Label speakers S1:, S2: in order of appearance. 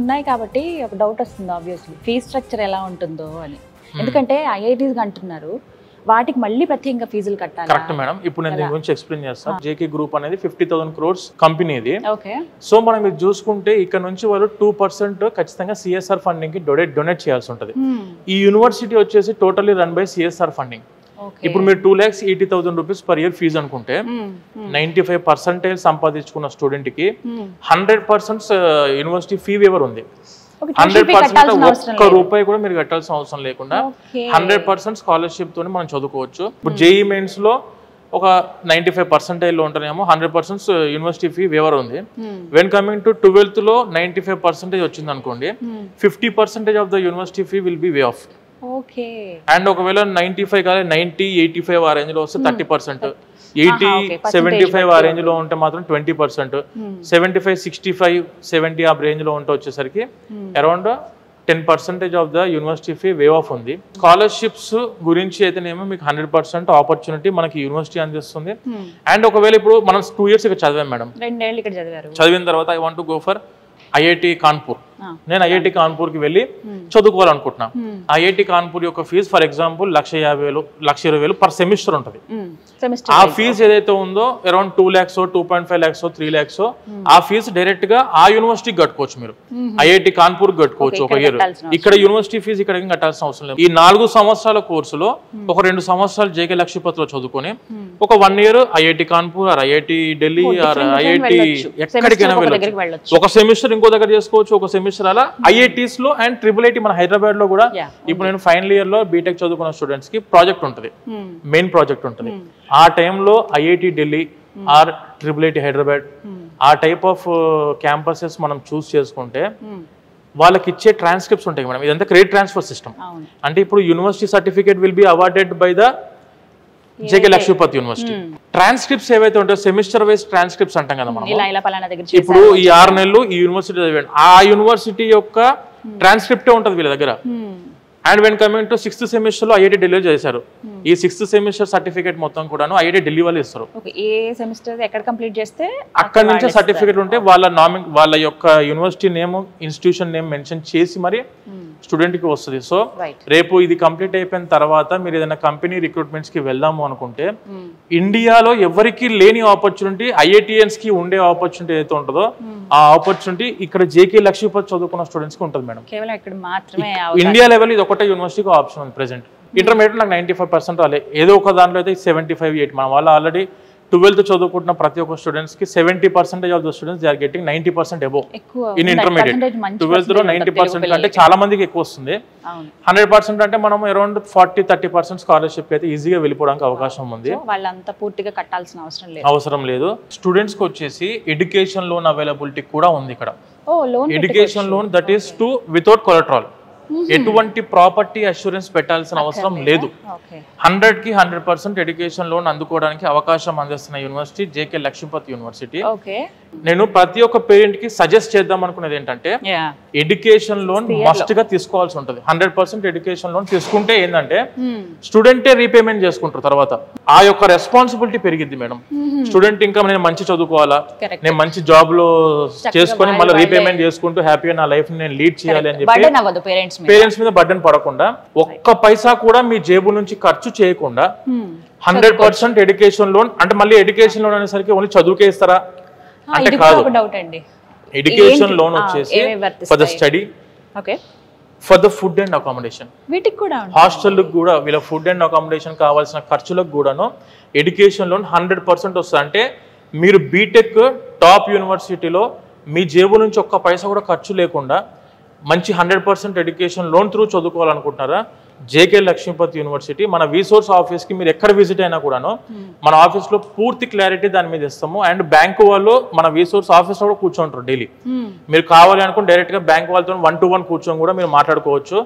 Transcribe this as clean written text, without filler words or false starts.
S1: ఉన్నాయి కాబట్టి ఒక డౌట్ వస్తుంది ఆబ్వియస్లీ ఫీ స్ట్రక్చర్ ఎలా ఉంటుందో అని. ఎందుకంటే ఐఐటీస్ అంటున్నారు వాటికి మళ్ళీ ప్రత్యేకంగా ఫీజులు కట్టాలి.
S2: Correct madam. ఇప్పుడు నేను దీని గురించి ఎక్స్ప్లెయిన్ చేస్తాను. జేకే గ్రూప్ అనేది 50,000 crores కంపెనీ ఇది.
S1: ఓకే.
S2: సో మనం ఇది చూసుకుంటే ఇక్కడ నుంచి వాళ్ళు 2% ఖచ్చితంగా సిఎస్ఆర్ ఫండింగ్ కి డొనేట్ చేయాల్సి ఉంటుంది. ఈ యూనివర్సిటీ వచ్చేసి totally run by CSR funding. ఇప్పుడు మీరు 2,80,000 rupees per year ఫీజు అనుకుంటే 95% సంపాదించుకున్న స్టూడెంట్ కి 100% యూనివర్సిటీ ఫీ వేవర్ ఉంది. 100% ఒక్క రూపాయి కూడా మీరు కట్టాల్సిన అవసరం లేకుండా 100% స్కాలర్షిప్ తోనే మనం చదువుకోవచ్చు. ఇప్పుడు జేఈ మెయిన్స్ లో ఒక 95% లో ఉంటేనేమో 100% యూనివర్సిటీ ఫీ వేవర్ ఉంది. వెన్ కమింగ్ టు 12th లో 95% వచ్చింది అనుకోండి, 50% of the university fee will be way of. And ఒకవేళ 95 కాదు 90, 85 ఆ రేంజ్ లో వస్తే 30%, 80, 75 ఆ రేంజ్ లో ఉంటే మాత్రం 20%, 75, 65, 70 ఆ రేంజ్ లో ఉంటే వచ్చేసరికి around 10% of the university fee wave of ఉంది. స్కాలర్షిప్స్ గురించి అయితేనేమో మీకు 100% ఆపర్చునిటీ మనకి యూనివర్సిటీ అందిస్తుంది. అండ్ ఒకవేళ ఇప్పుడు మనం 2 years ఇక్కడ చదివాం మేడం,
S1: 2 ఏళ్ళు ఇక్కడ చదివారు,
S2: చదివిన తర్వాత I want to go for IIT Kanpur. నేను ఐఐటి కాన్పూర్ కి వెళ్ళి చదువుకోవాలనుకుంటున్నా. ఐఐటి కాన్పూర్ యొక్క fees for example 1,50,000, 1,20,000 per semester ఉంటుంది. ఆ ఫీజు ఏదైతే ఉందో అరౌండ్ 2 lakhs, 2.5 lakhs, 3 lakhs ఆ ఫీజు డైరెక్ట్ గా ఆ యూనివర్సిటీకి కట్టుకోవచ్చు. మీరు ఐఐటి కాన్పూర్ కట్టుకోవచ్చు ఒక ఇయర్. ఇక్కడ యూనివర్సిటీ ఫీజు ఇక్కడ కట్టాల్సిన అవసరం లేదు. ఈ 4 సంవత్సరాల కోర్సులో ఒక 2 సంవత్సరాలు జేకే లక్షపతిలో చదువుకొని ఒక 1 year IIT Kanpur or IIT Delhi or IIT ఎక్కడికైనా వెళ్ళొచ్చు. ఒక సెమిస్టర్ ఇంకో దగ్గర చేసుకోవచ్చు, ఒక సెమిస్టర్ అలా ఐఐటీస్ లో. అండ్ IIIT మన హైదరాబాద్ లో కూడా ఇప్పుడు నేను ఫైనల్ ఇయర్ లో బీటెక్ చదువుకున్న స్టూడెంట్స్ కి ప్రాజెక్ట్ ఉంటుంది, మెయిన్ ప్రాజెక్ట్ ఉంటుంది. ఆ టైంలో IIT Delhi or IIIT Hyderabad ఆ టైప్ ఆఫ్ క్యాంపసెస్ మనం చూస్ చేసుకుంటే వాళ్ళకి ఇచ్చే ట్రాన్స్క్రిప్ట్స్ ఉంటాయి మేడం. ఇదంతా క్రెడిట్ ట్రాన్స్ఫర్ సిస్టమ్. అంటే ఇప్పుడు university certificate will be awarded by the JK Lakshmipati university. Transcripts ఏవైతే ఉంటాయో సెమిస్టర్ వైజ్ ట్రాన్స్క్రిప్ట్స్ అంటాం కదా మనం. ఇప్పుడు ఈ 6 నెలలు ఈ యూనివర్సిటీ చదివాడు, ఆ యూనివర్సిటీ యొక్క ట్రాన్స్క్రిప్టే ఉంటుంది వీళ్ళ దగ్గర. And when coming to 6th semester లో ఐఐటి ఢిల్లీ చేశారు. ఈ 6th సెమిస్టర్ సర్టిఫికేట్ మొత్తం కూడా ఐఐటి ఢిల్లీ వాళ్ళు ఇస్తారు. అక్కడ నుంచి సర్టిఫికేట్ ఉంటే వాళ్ళ యొక్క university name, institution name mention చేసి మరి స్టూడెంట్ కి వస్తుంది. సో రేపు ఇది కంప్లీట్ అయిపోయిన తర్వాత మీరు ఏదైనా కంపెనీ రిక్రూట్మెంట్స్ కి వెళ్దాము అనుకుంటే ఇండియాలో ఎవరికి లేని ఆపర్చునిటీ ఐఐటిఎన్స్ కి ఉండే ఆపర్చునిటీ ఏదైతే ఉంటుందో ఆ ఆపర్చునిటీ ఇక్కడ జేకే లక్ష్మీపతి చదువుకున్న స్టూడెంట్స్ కి ఉంటుంది మేడం. ఇండియా లెవెల్ ఇది ఒకటే యూనివర్సిటీకి ఆప్షన్ ఉంది ప్రెసెంట్. ఇంటర్మీడియట్ నాకు 95% రాలే, ఏదో ఒక దాంట్లో అయితే 75, 80. మన వాళ్ళు ఆల్రెడీ 12th చదువుకుంటున్న ప్రతి ఒక్క స్టూడెంట్స్ కి 70% of the students they are getting 90% above in intermediate. 12th లో 90% కంటే చాలా మందికి ఎక్కువ వస్తుంది. 100% అంటే మనం అరౌండ్ 40-30% స్కాలర్షిప్ అయితే ఈజీగా వెళ్ళిపోవడానికి అవకాశం ఉంది.
S1: వాళ్ళంతా పూర్తిగా కట్టాల్సిన
S2: అవసరం లేదు. స్టూడెంట్స్ కి వచ్చేసి ఎడ్యుకేషన్ లోన్ అవైలబిలిటీ కూడా ఉంది ఇక్కడ. Education loan that is to without collateral. ఎటువంటి ప్రాపర్టీ అష్యూరెన్స్ పెట్టాల్సిన అవసరం లేదు. 100కి 100% ఎడ్యుకేషన్ లోన్ అందుకోవడానికి అవకాశం అందిస్తున్న యూనివర్సిటీ జేకే లక్ష్మీపతి యూనివర్సిటీ. నేను ప్రతి ఒక్క పేరెంట్ కి సజెస్ట్ చేద్దాం అనుకునేది ఏంటంటే ఎడ్యుకేషన్ లోన్ మస్ట్ గా తీసుకోవాల్సి ఉంటుంది. 100% ఎడ్యుకేషన్ లోన్ తీసుకుంటే ఏంటంటే స్టూడెంటే రీపేమెంట్ చేసుకుంటారు. తర్వాత ఆ యొక్క రెస్పాన్సిబిలిటీ పెరిగిద్ది మేడం. స్టూడెంట్ ఇంకా నేను మంచి చదువుకోవాలా, నేను మంచి జాబ్ లో చేసుకొని మళ్ళీ రీపేమెంట్ చేసుకుంటూ హ్యాపీగా నా లైఫ్ నేను లీడ్ చేయాలి అని చెప్పి పేరెంట్స్ మీద బర్డెన్ పడకుండా ఒక్క పైసా కూడా మీ జేబు నుంచి ఖర్చు చేయకుండా 100% ఎడ్యుకేషన్ లోన్. అంటే మళ్ళీ ఎడ్యుకేషన్ లోన్ అనేసరికి ఓన్లీ చదువుకే ఇస్తారా అంటే కాదు. ఎడ్యుకేషన్ లోన్ వచ్చేసి for the study, for the food and accommodation, hostel కూడా వీళ్ళ ఫుడ్ అండ్ అకామిడేషన్ కావాల్సిన ఖర్చులకు కూడాను ఎడ్యుకేషన్ లోన్ 100% వస్తుంది. అంటే మీరు బీటెక్ టాప్ యూనివర్సిటీలో మీ జేబు నుంచి ఒక్క పైసా కూడా ఖర్చు లేకుండా మంచి 100% ఎడ్యుకేషన్ లోన్ త్రూ చదువుకోవాలనుకుంటున్నారా, జేకే లక్ష్మీపతి యూనివర్సిటీ మన విసోర్స్ ఆఫీస్కి మీరు ఎక్కడ విజిట్ అయినా కూడాను మన ఆఫీస్లో పూర్తి క్లారిటీ దాని మీద ఇస్తాము. అండ్ బ్యాంకు వాళ్ళు మన విసోర్స్ ఆఫీస్లో కూడా కూర్చోంటారు డైలీ. మీరు కావాలి అనుకుని డైరెక్ట్గా బ్యాంక్ వాళ్ళతో 1-to-1 కూర్చొని కూడా మీరు మాట్లాడుకోవచ్చు.